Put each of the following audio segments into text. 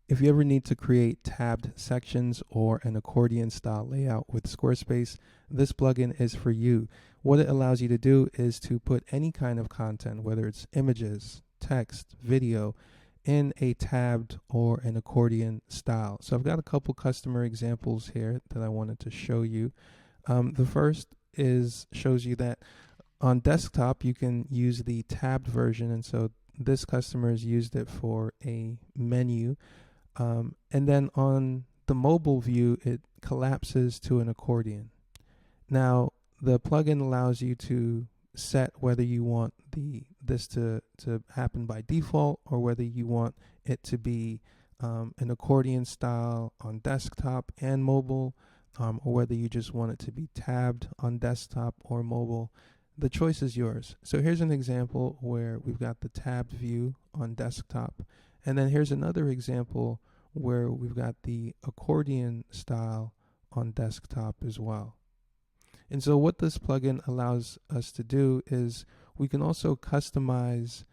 If you ever need to create tabbed sections or an accordion style layout with Squarespace, this plugin is for you. What it allows you to do is to put any kind of content, whether it's images, text, video, in a tabbed or an accordion style. So I've got a couple customer examples here that I wanted to show you. The first shows you that on desktop you can use the tabbed version, and so this customer has used it for a menu. And then on the mobile view, it collapses to an accordion. Now, the plugin allows you to set whether you want this to happen by default or whether you want it to be an accordion style on desktop and mobile, or whether you just want it to be tabbed on desktop or mobile. The choice is yours. So here's an example where we've got the tabbed view on desktop. And then here's another example where we've got the accordion style on desktop as well. And so what this plugin allows us to do is we can also customize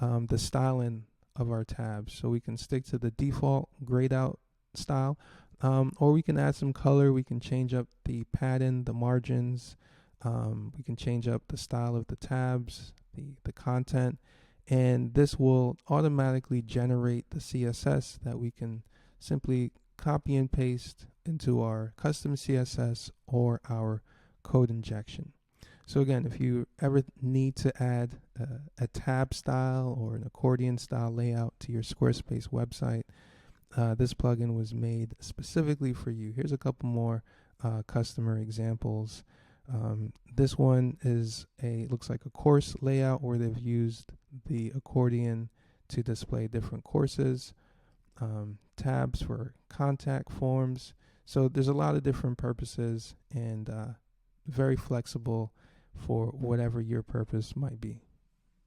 the styling of our tabs. So we can stick to the default grayed out style, or we can add some color. We can change up the padding, the margins. We can change up the style of the tabs, the content, and this will automatically generate the CSS that we can simply copy and paste into our custom CSS or our code injection. So again, if you ever need to add a tab style or an accordion style layout to your Squarespace website, this plugin was made specifically for you. Here's a couple more customer examples. This one looks like a course layout where they've used the accordion to display different courses, tabs for contact forms. So there's a lot of different purposes and very flexible for whatever your purpose might be.